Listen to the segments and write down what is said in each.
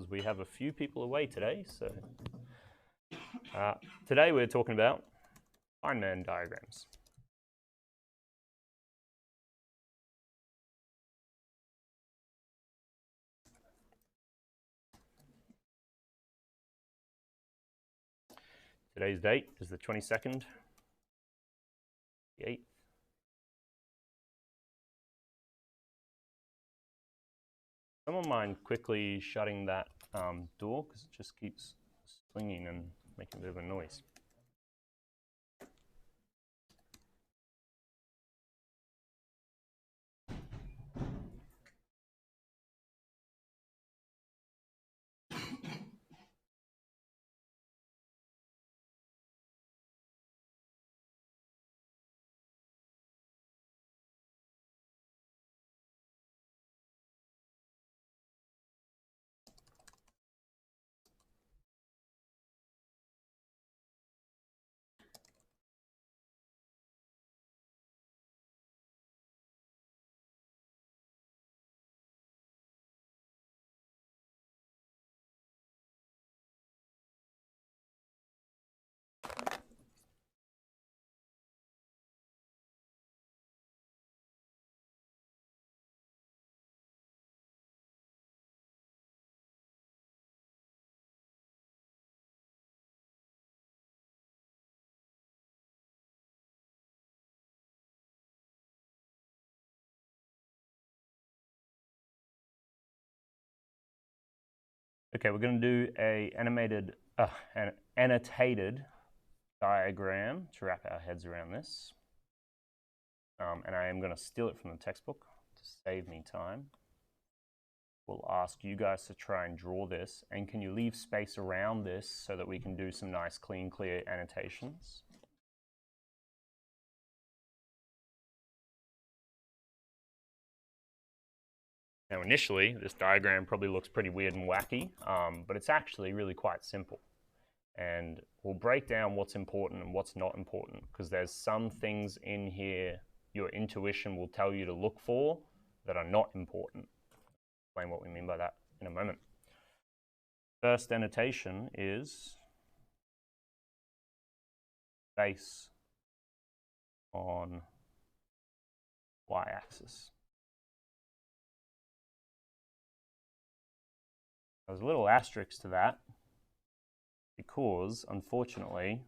because we have a few people away today. So today we're talking about Feynman diagrams. Today's date is the 22nd, the 8th. Someone mind quickly shutting that door because it just keeps swinging and making a bit of a noise. Okay, we're going to do an annotated diagram to wrap our heads around this. And I am going to steal it from the textbook to save me time. We'll ask you guys to try and draw this, and can you leave space around this so that we can do some nice, clean, clear annotations? Now initially, this diagram probably looks pretty weird and wacky, but it's actually really quite simple. And we'll break down what's important and what's not important, because there's some things in here your intuition will tell you to look for that are not important. I'll explain what we mean by that in a moment. First annotation is space on y-axis. There's a little asterisk to that because, unfortunately,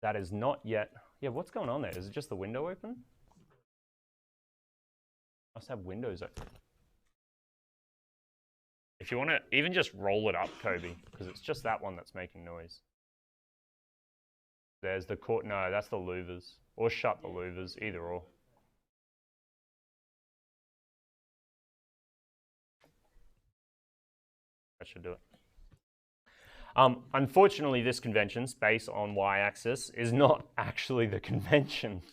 that is not yet... Yeah, what's going on there? Is it just the window open? Must have windows open. If you want to even just roll it up, Kobe, because it's just that one that's making noise. There's the no, that's the louvers. Or shut the louvers, either or. That should do it. Unfortunately, this convention, space on y-axis, is not actually the convention.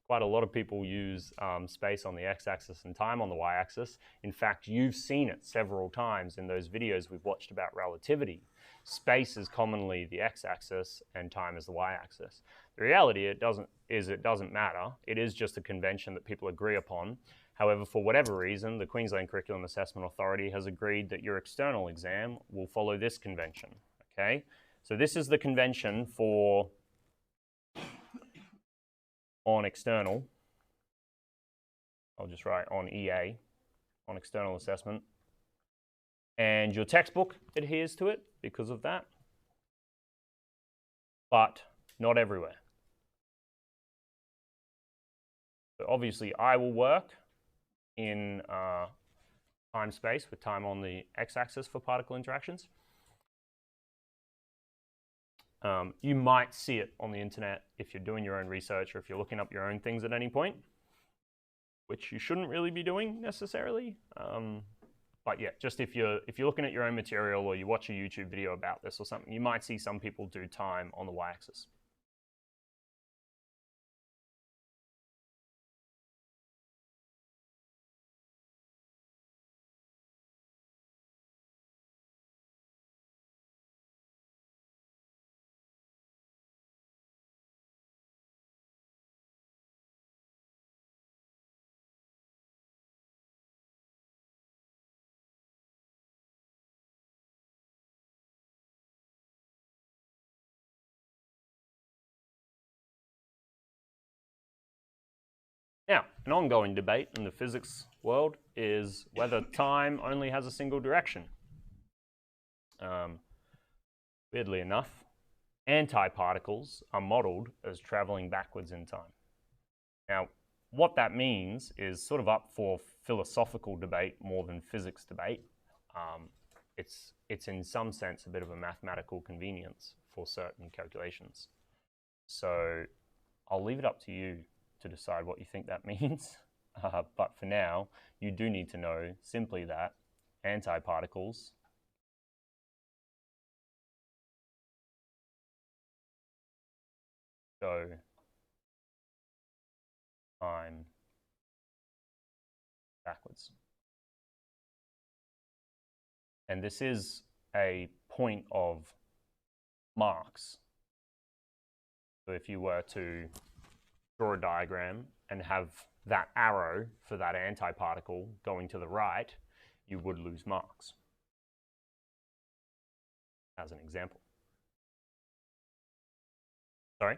Quite a lot of people use space on the x-axis and time on the y-axis. In fact, you've seen it several times in those videos we've watched about relativity. Space is commonly the x-axis and time is the y-axis. The reality it doesn't matter. It is just a convention that people agree upon. However, for whatever reason, the Queensland Curriculum Assessment Authority has agreed that your external exam will follow this convention. Okay, so this is the convention for on external. I'll just write on EA, on external assessment. And your textbook adheres to it because of that, but not everywhere. So obviously, I will work in time space with time on the x-axis for particle interactions. You might see it on the internet if you're doing your own research or if you're looking up your own things at any point, which you shouldn't really be doing necessarily. But yeah, just if you're looking at your own material or you watch a YouTube video about this or something, you might see some people do time on the y-axis. an ongoing debate in the physics world is whether time only has a single direction. Weirdly enough, antiparticles are modeled as traveling backwards in time. Now, what that means is sort of up for philosophical debate more than physics debate. It's in some sense a bit of a mathematical convenience for certain calculations. So I'll leave it up to you to decide what you think that means. But for now, you do need to know simply that antiparticles go time backwards. And this is a point of marks. So if you were to draw a diagram and have that arrow for that antiparticle going to the right, you would lose marks, as an example. Sorry?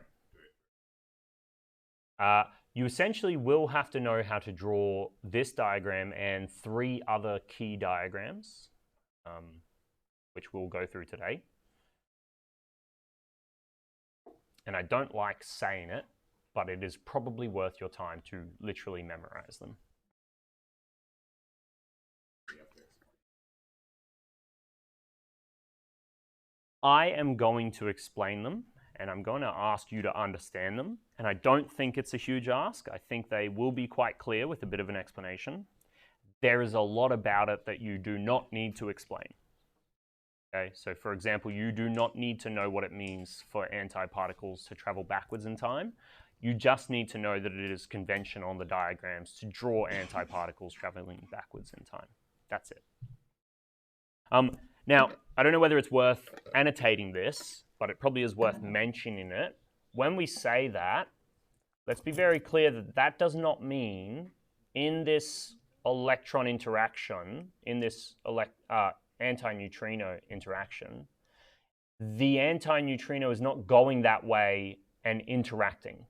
You essentially will have to know how to draw this diagram and 3 other key diagrams, which we'll go through today. And I don't like saying it, but it is probably worth your time to literally memorize them. I am going to explain them, and I'm going to ask you to understand them. And I don't think it's a huge ask. I think they will be quite clear with a bit of an explanation. There is a lot about it that you do not need to explain. Okay, so for example, you do not need to know what it means for antiparticles to travel backwards in time. You just need to know that it is convention on the diagrams to draw antiparticles traveling backwards in time. That's it. Now, I don't know whether it's worth annotating this, but it probably is worth mentioning it. When we say that, let's be very clear that that does not mean in this electron interaction, in this antineutrino interaction, the antineutrino is not going that way and interacting.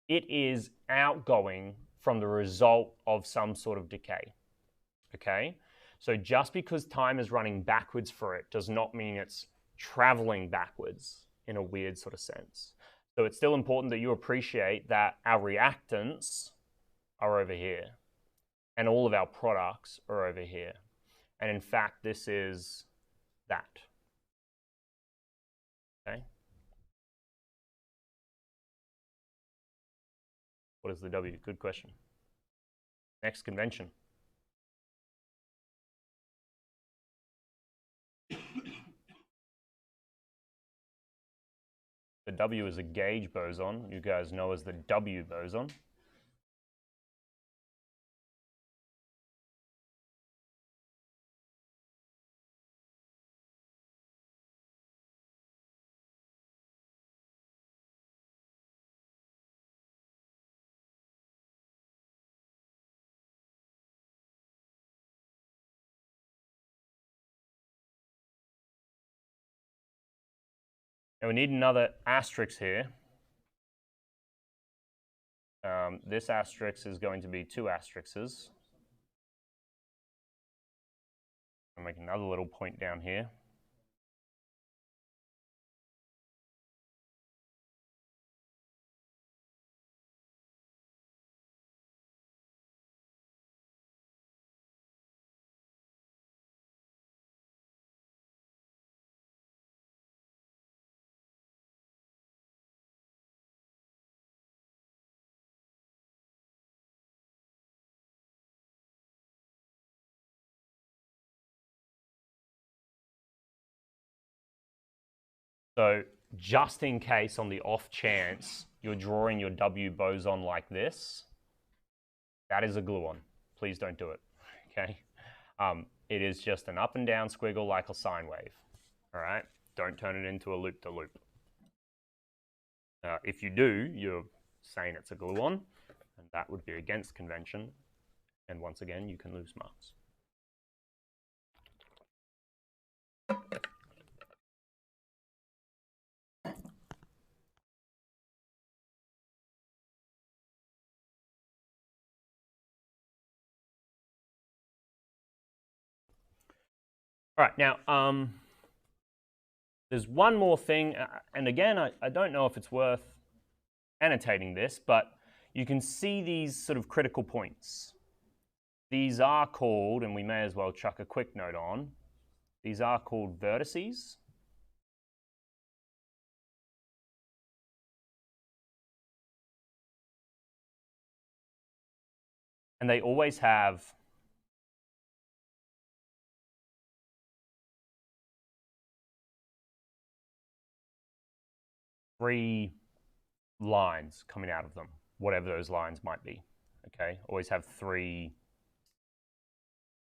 It is outgoing from the result of some sort of decay. Okay? So just because time is running backwards for it does not mean it's traveling backwards in a weird sort of sense. So it's still important that you appreciate that our reactants are over here and all of our products are over here. And in fact, this is that. Okay? What is the W? Good question. Next convention. The W is a gauge boson. You guys know as the W boson. And we need another asterisk here. This asterisk is going to be 2 asterisks. I'll make another little point down here. So just in case, on the off chance you're drawing your W boson like this, that is a gluon. Please don't do it, okay? It is just an up and down squiggle like a sine wave, all right? Don't turn it into a loop-de-loop. If you do, you're saying it's a gluon, and that would be against convention. And once again, you can lose marks. All right, now, there's one more thing, and again, I don't know if it's worth annotating this, but you can see these sort of critical points. These are called, and we may as well chuck a quick note on, these are called vertices. And they always have three lines coming out of them, whatever those lines might be, okay? Always have three,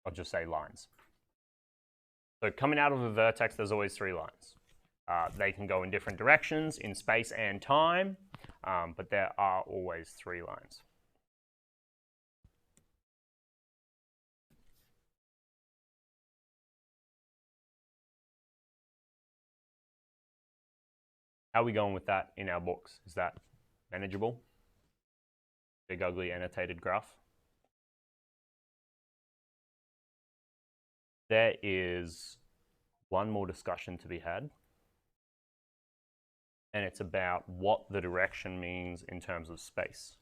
I'll just say lines. So coming out of a vertex, there's always three lines. They can go in different directions in space and time, but there are always three lines. How are we going with that in our books? Is that manageable? Big, ugly, annotated graph? There is one more discussion to be had, and it's about what the direction means in terms of space.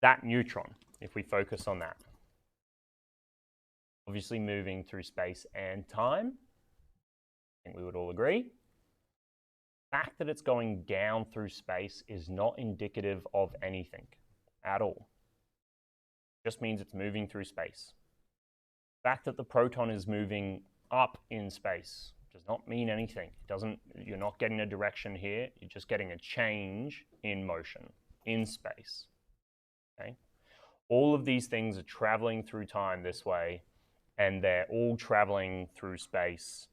That neutron, if we focus on that, obviously moving through space and time, I think we would all agree. The fact that it's going down through space is not indicative of anything at all. It just means it's moving through space. The fact that the proton is moving up in space does not mean anything. It doesn't, you're not getting a direction here, you're just getting a change in motion in space. Okay? All of these things are traveling through time this way, and they're all traveling through space,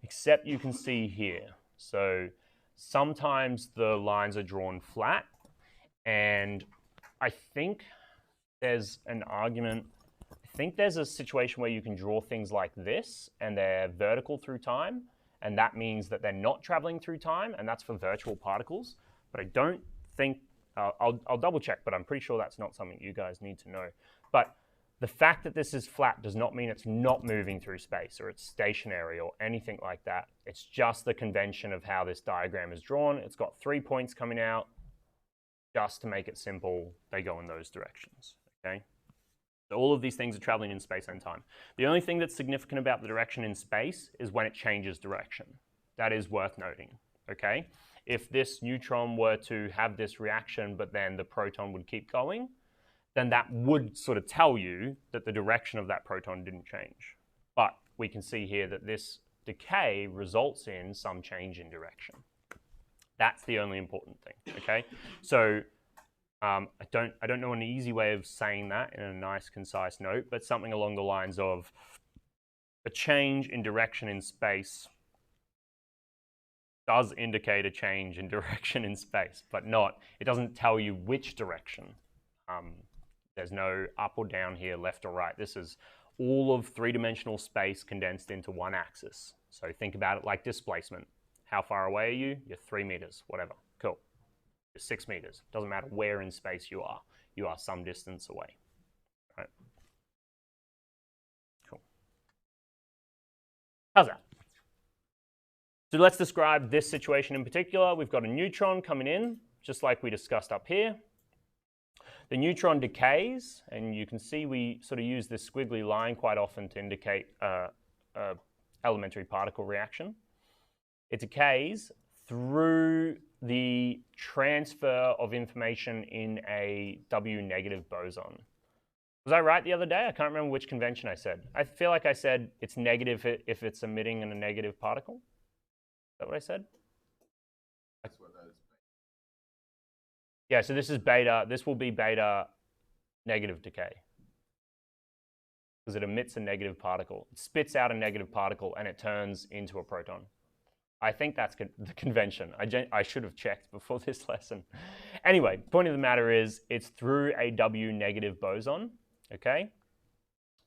except you can see here. So sometimes the lines are drawn flat, and I think there's an argument, I think there's a situation where you can draw things like this, and they're vertical through time, and that means that they're not traveling through time, and that's for virtual particles. But I don't think, I'll double check, but I'm pretty sure that's not something you guys need to know. But the fact that this is flat does not mean it's not moving through space or it's stationary or anything like that. It's just the convention of how this diagram is drawn. It's got 3 points coming out. Just to make it simple, they go in those directions, okay? So all of these things are traveling in space and time. The only thing that's significant about the direction in space is when it changes direction. That is worth noting, okay? If this neutron were to have this reaction, but then the proton would keep going, then that would sort of tell you that the direction of that proton didn't change. But we can see here that this decay results in some change in direction. That's the only important thing, okay? So I don't know an easy way of saying that in a nice, concise note, but something along the lines of a change in direction in space does indicate a change in direction in space, but not, it doesn't tell you which direction. There's no up or down here, left or right. This is all of three-dimensional space condensed into one axis. So think about it like displacement. How far away are you? You're 3 meters, whatever. Cool. You're 6 meters. Doesn't matter where in space you are. You are some distance away. Right? Cool. How's that? So let's describe this situation in particular. We've got a neutron coming in, just like we discussed up here. The neutron decays, and you can see we sort of use this squiggly line quite often to indicate elementary particle reaction. It decays through the transfer of information in a W negative boson. Was I right the other day? I can't remember which convention I said. I feel like I said it's negative if it's emitting in a negative particle. Is that what I said? That's what that is. Yeah, so this is beta. This will be beta negative decay because it emits a negative particle. It spits out a negative particle and it turns into a proton. I think that's the convention. I should have checked before this lesson. Anyway, point of the matter is it's through a W negative boson, okay?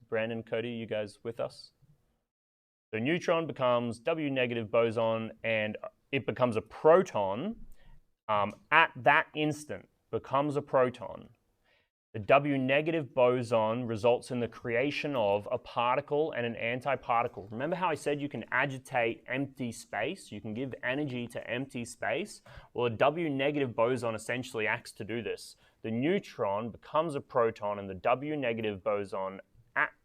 Brandon, Cody, you guys with us? The neutron becomes W negative boson and it becomes a proton at that instant, becomes a proton. The W negative boson results in the creation of a particle and an antiparticle. Remember how I said you can agitate empty space? You can give energy to empty space? Well, a W negative boson essentially acts to do this. The neutron becomes a proton and the W negative boson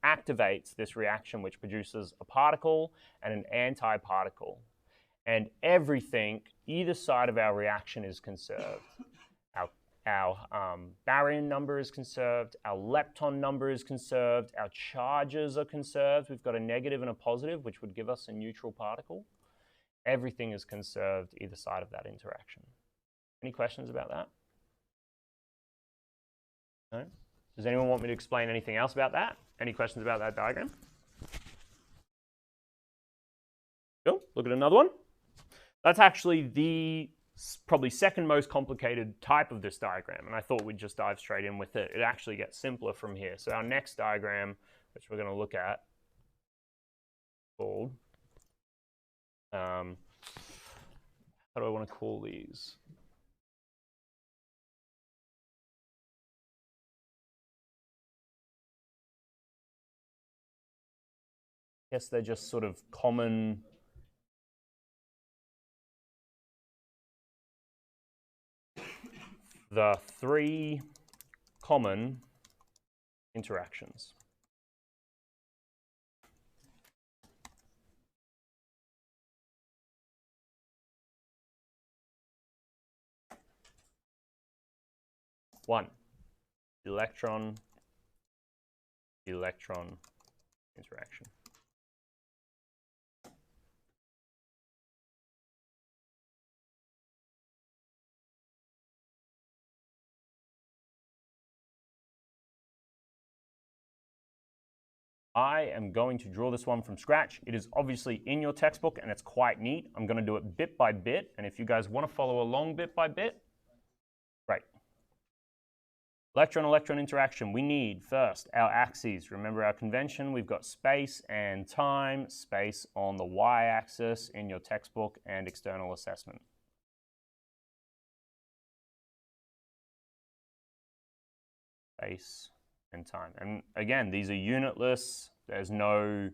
activates this reaction, which produces a particle and an antiparticle. And everything, either side of our reaction is conserved. Our baryon number is conserved, our lepton number is conserved, our charges are conserved. We've got a negative and a positive, which would give us a neutral particle. Everything is conserved either side of that interaction. Any questions about that? No? Does anyone want me to explain anything else about that? Any questions about that diagram? Cool. Look at another one. That's actually the probably second most complicated type of this diagram, and I thought we'd just dive straight in with it. It actually gets simpler from here. So our next diagram, which we're going to look at, called, how do I want to call these? I guess they're just sort of common. The three common interactions. One, electron interaction. I am going to draw this one from scratch. It is obviously in your textbook and it's quite neat. I'm going to do it bit by bit, and if you guys want to follow along bit by bit, great. Electron-electron interaction, we need first our axes. Remember our convention, we've got space and time, space on the y-axis in your textbook and external assessment. Space and time. And again, these are unitless. There's no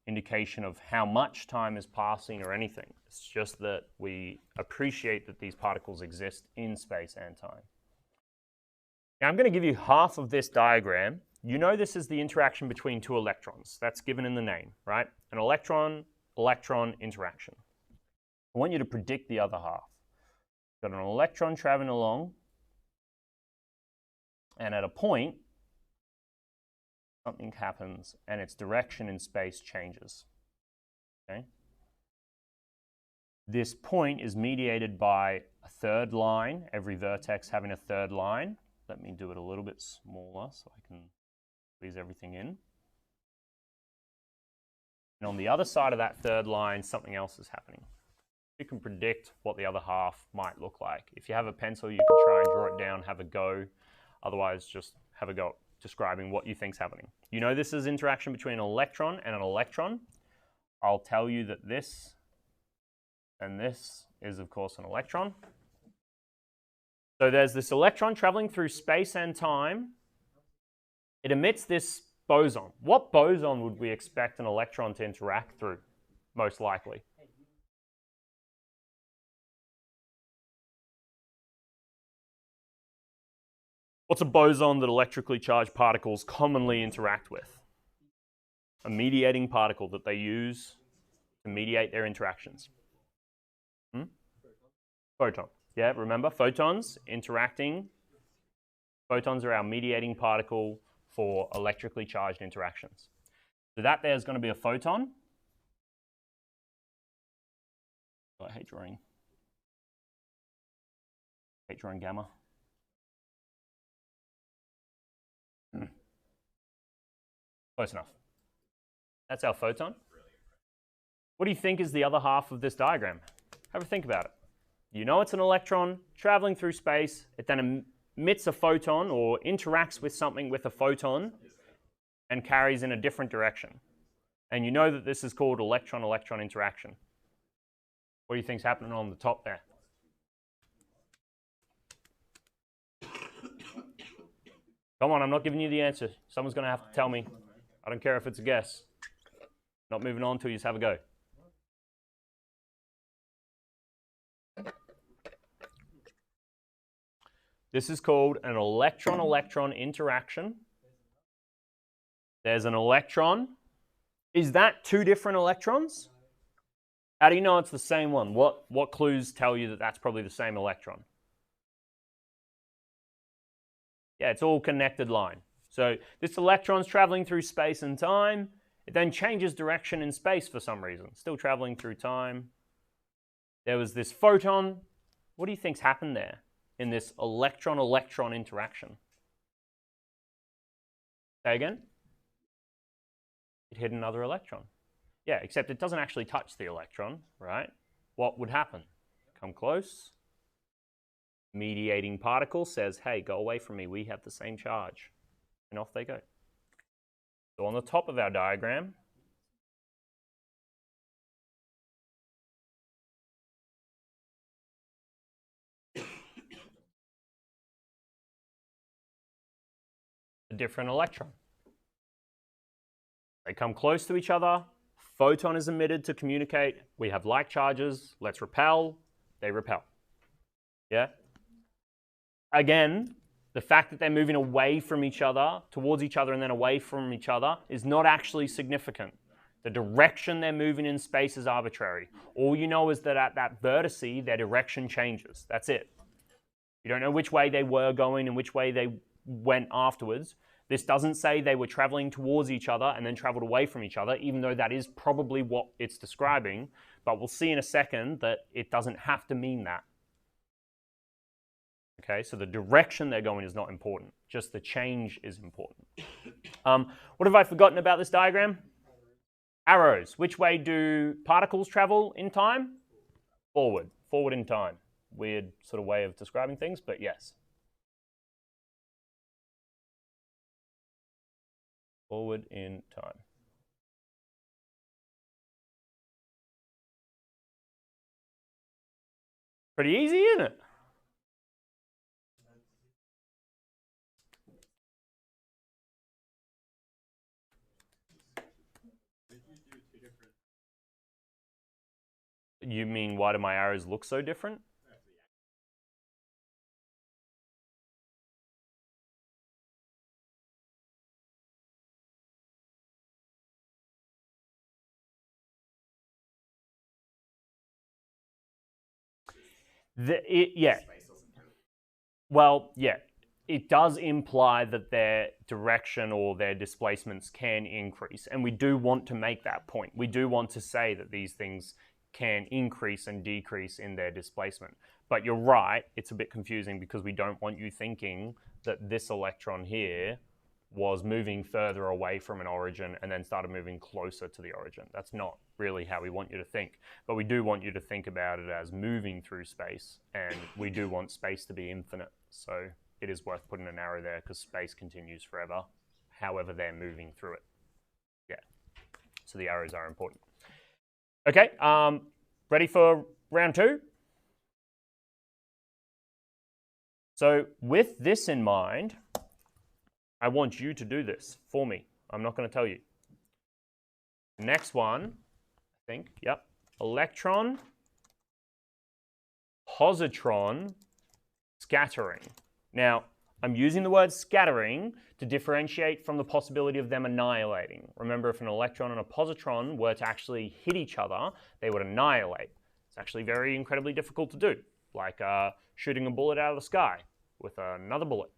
indication of how much time is passing or anything. It's just that we appreciate that these particles exist in space and time. Now I'm going to give you half of this diagram. You know this is the interaction between two electrons. That's given in the name, right? An electron-electron interaction. I want you to predict the other half. Got an electron traveling along, and at a point, something happens and its direction in space changes. Okay? This point is mediated by a third line, every vertex having a third line. Let me do it a little bit smaller so I can squeeze everything in. And on the other side of that third line, something else is happening. You can predict what the other half might look like. If you have a pencil, you can try and draw it down, have a go. Otherwise, just have a go at describing what you think's happening. You know this is interaction between an electron and an electron. I'll tell you that this and this is, of course, an electron. So there's this electron traveling through space and time. It emits this boson. What boson would we expect an electron to interact through, most likely? What's a boson that electrically charged particles commonly interact with? A mediating particle that they use to mediate their interactions. Photon. Yeah, remember, photons interacting. Photons are our mediating particle for electrically charged interactions. So that there's going to be a photon. Oh, I hate drawing. I hate drawing gamma. Close enough. That's our photon. What do you think is the other half of this diagram? Have a think about it. You know it's an electron traveling through space. It then emits a photon or interacts with something with a photon and carries in a different direction. And you know that this is called electron-electron interaction. What do you think's happening on the top there? Come on, I'm not giving you the answer. Someone's going to have to tell me. I don't care if it's a guess. Not moving on until you just have a go. This is called an electron-electron interaction. There's an electron. Is that two different electrons? How do you know it's the same one? What clues tell you that that's probably the same electron? Yeah, it's all connected line. So this electron's traveling through space and time. It then changes direction in space for some reason. Still traveling through time. There was this photon. What do you think's happened there in this electron-electron interaction? Say again? It hit another electron. Yeah, except it doesn't actually touch the electron, right? What would happen? Come close. Mediating particle says, hey, go away from me. We have the same charge. And off they go. So on the top of our diagram, a different electron. They come close to each other. Photon is emitted to communicate. We have like charges. Let's repel. They repel. Yeah? Again, the fact that they're moving away from each other, towards each other, and then away from each other is not actually significant. The direction they're moving in space is arbitrary. All you know is that at that vertice, their direction changes. That's it. You don't know which way they were going and which way they went afterwards. This doesn't say they were traveling towards each other and then traveled away from each other, even though that is probably what it's describing. But we'll see in a second that it doesn't have to mean that. Okay, so the direction they're going is not important. Just the change is important. What have I forgotten about this diagram? Arrows. Which way do particles travel in time? Forward. Forward in time. Weird sort of way of describing things, but yes. Forward in time. Pretty easy, isn't it? You mean, why do my arrows look so different? Yeah. Well, yeah. It does imply that their direction or their displacements can increase. And we do want to make that point. We do want to say that these things can increase and decrease in their displacement. But you're right, it's a bit confusing because we don't want you thinking that this electron here was moving further away from an origin and then started moving closer to the origin. That's not really how we want you to think. But we do want you to think about it as moving through space, and we do want space to be infinite. So it is worth putting an arrow there because space continues forever, however they're moving through it. Yeah, so the arrows are important. Okay, ready for round two? So with this in mind, I want you to do this for me. I'm not going to tell you. Next one, I think, yep. Electron, positron, scattering. Now, I'm using the word scattering to differentiate from the possibility of them annihilating. Remember, if an electron and a positron were to actually hit each other, they would annihilate. It's actually very incredibly difficult to do, like shooting a bullet out of the sky with another bullet.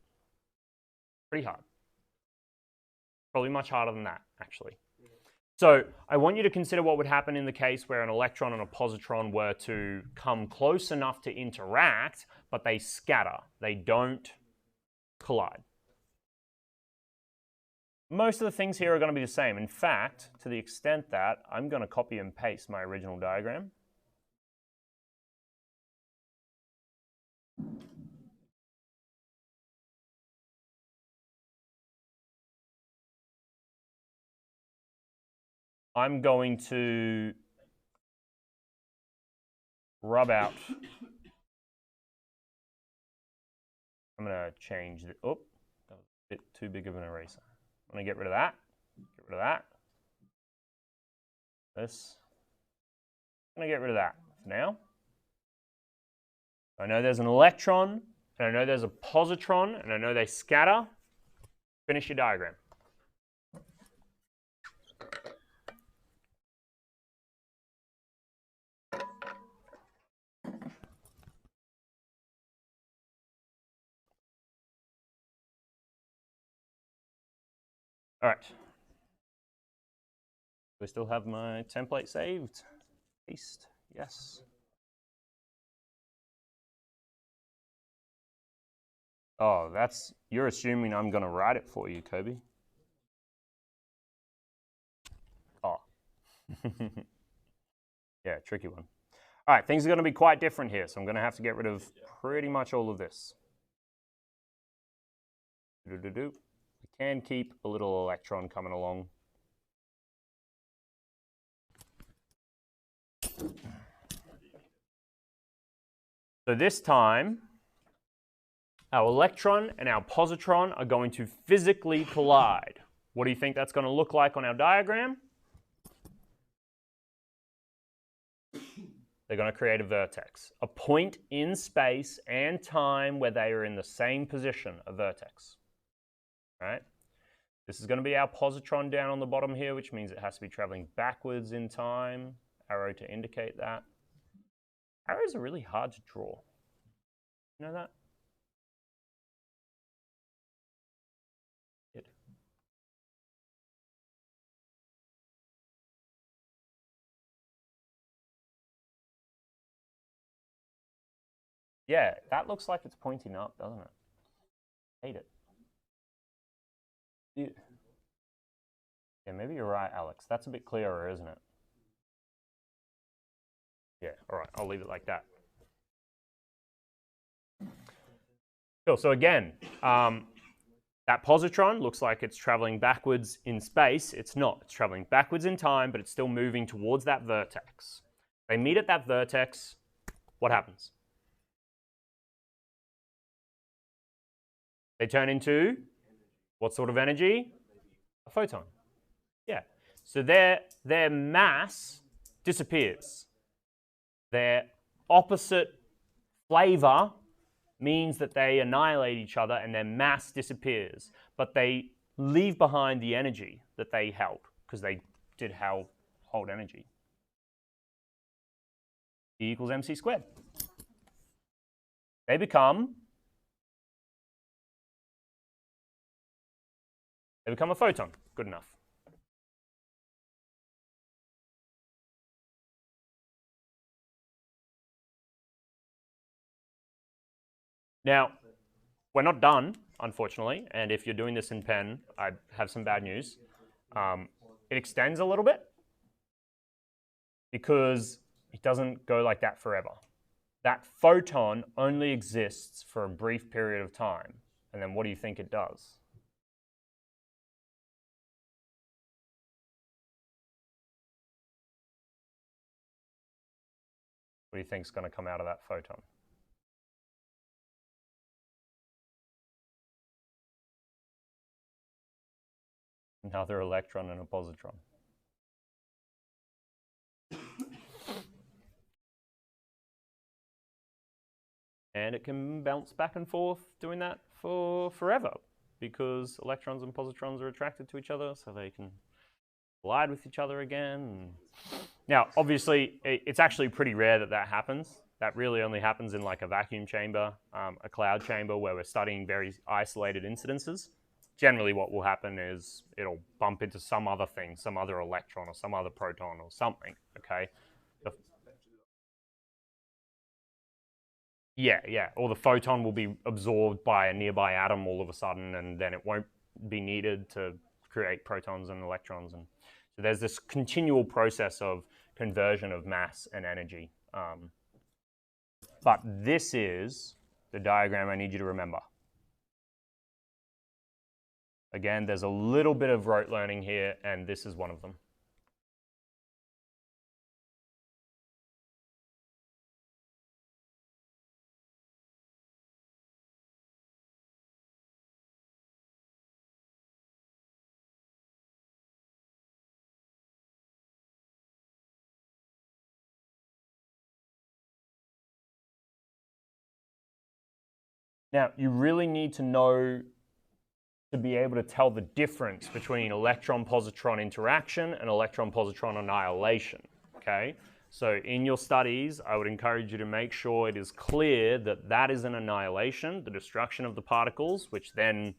Pretty hard. Probably much harder than that, actually. So I want you to consider what would happen in the case where an electron and a positron were to come close enough to interact, but they scatter. They don't collide. Most of the things here are going to be the same. In fact, to the extent that I'm going to copy and paste my original diagram. I'm going to rub out. I'm going to change the, Bit too big of an eraser. I'm going to get rid of that. Get rid of that. This. I'm going to get rid of that for now. I know there's an electron, and I know there's a positron, and I know they scatter. Finish your diagram. All right. Do I still have my template saved? Paste. Yes. Oh, you're assuming I'm going to write it for you, Kobe. Oh. Yeah, tricky one. All right, things are going to be quite different here, so I'm going to have to get rid of pretty much all of this. We can keep a little electron coming along. So this time, our electron and our positron are going to physically collide. What do you think that's going to look like on our diagram? They're going to create a vertex, a point in space and time where they are in the same position, a vertex. All right? This is going to be our positron down on the bottom here, which means it has to be traveling backwards in time. Arrow to indicate that. Arrows are really hard to draw. You know that? Good. Yeah, that looks like it's pointing up, doesn't it? Hate it. Yeah, maybe you're right, Alex. That's a bit clearer, isn't it? Yeah, all right, I'll leave it like that. Cool, so again, that positron looks like it's traveling backwards in space. It's not. It's traveling backwards in time, but it's still moving towards that vertex. They meet at that vertex. What happens? They turn into what sort of energy? A photon. Yeah. So their mass disappears. Their opposite flavor means that they annihilate each other and their mass disappears. But they leave behind the energy that they held, because they did hold energy. E equals mc squared. They become a photon. Good enough. Now, we're not done, unfortunately, and if you're doing this in pen, I have some bad news. It extends a little bit because it doesn't go like that forever. That photon only exists for a brief period of time, and then what do you think it does? What do you think is going to come out of that photon? Another electron and a positron. And it can bounce back and forth doing that for forever, because electrons and positrons are attracted to each other, so they can collide with each other again. Now, obviously, it's actually pretty rare that that happens. That really only happens in like a vacuum chamber, a cloud chamber, where we're studying very isolated incidences. Generally what will happen is it'll bump into some other thing, some other electron or some other proton or something, okay? Yeah. Or the photon will be absorbed by a nearby atom all of a sudden, and then it won't be needed to create protons and electrons. And so there's this continual process of conversion of mass and energy. But this is the diagram I need you to remember. Again, there's a little bit of rote learning here, and this is one of them. Now, you really need to know to be able to tell the difference between electron-positron interaction and electron-positron annihilation, okay? So in your studies, I would encourage you to make sure it is clear that that is an annihilation, the destruction of the particles, which then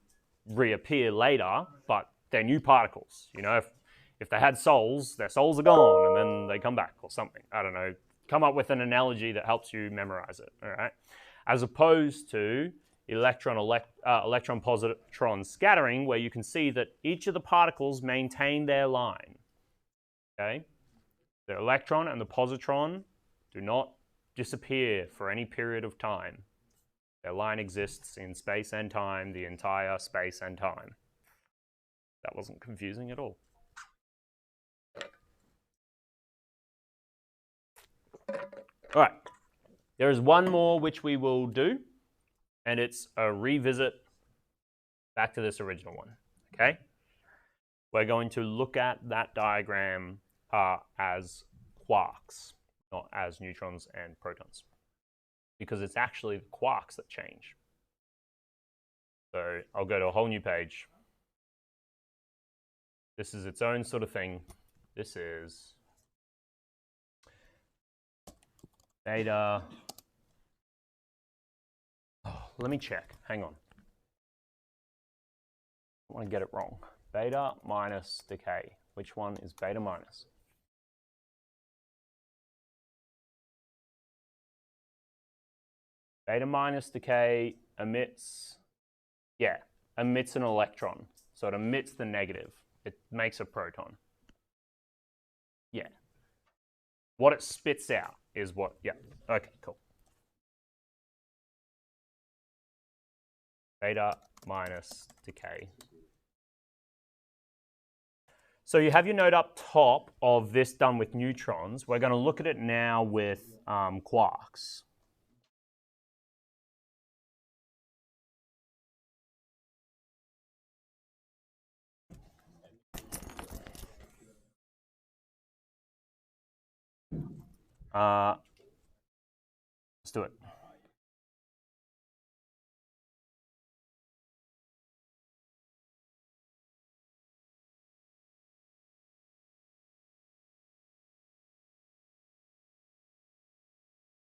reappear later, but they're new particles. You know, if they had souls, their souls are gone, and then they come back or something. I don't know. Come up with an analogy that helps you memorize it, all right? As opposed to electron-positron scattering, where you can see that each of the particles maintain their line, okay? The electron and the positron do not disappear for any period of time. Their line exists in space and time, the entire space and time. That wasn't confusing at all. All right, there is one more which we will do, and it's a revisit back to this original one, okay? We're going to look at that diagram as quarks, not as neutrons and protons, because it's actually the quarks that change. So I'll go to a whole new page. This is its own sort of thing. This is beta. Oh, let me check. Hang on. I want to get it wrong. Beta minus decay. Which one is beta minus? Beta minus decay emits an electron. So it emits the negative. It makes a proton. Yeah. What it spits out is what, yeah. Okay, cool. Beta minus decay. So you have your note up top of this done with neutrons. We're going to look at it now with quarks. Let's do it.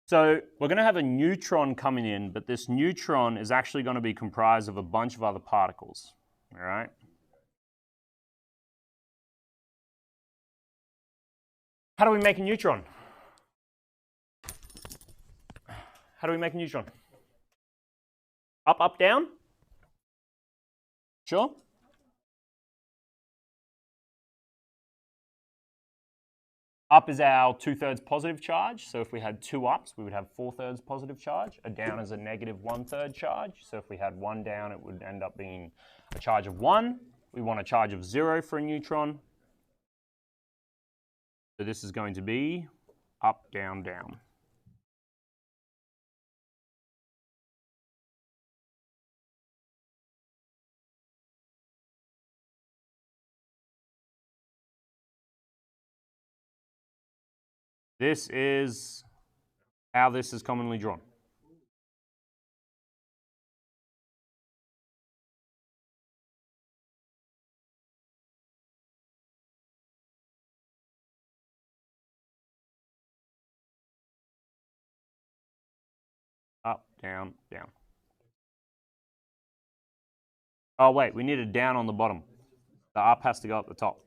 So we're going to have a neutron coming in, but this neutron is actually going to be comprised of a bunch of other particles, all right? How do we make a neutron? How do we make a neutron? Up, up, down? Sure? Up is our 2/3 positive charge, so if we had two ups, we would have 4/3 positive charge. A down is a negative 1/3 charge, so if we had one down, it would end up being a charge of 1. We want a charge of 0 for a neutron. So this is going to be up, down, down. This is how this is commonly drawn. Up, down, down. Oh, wait, we need a down on the bottom. The up has to go up the top.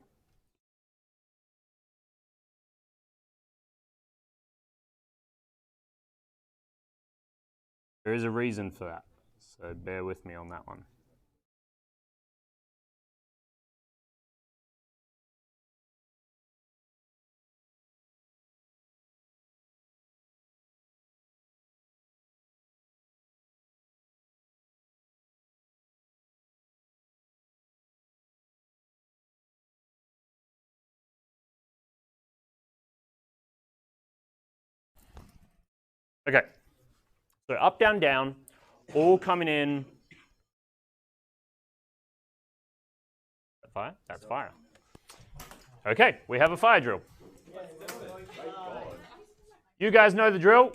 There is a reason for that, so bear with me on that one. Okay, so up, down, down, all coming in. Fire? That's fire. Okay, we have a fire drill. You guys know the drill.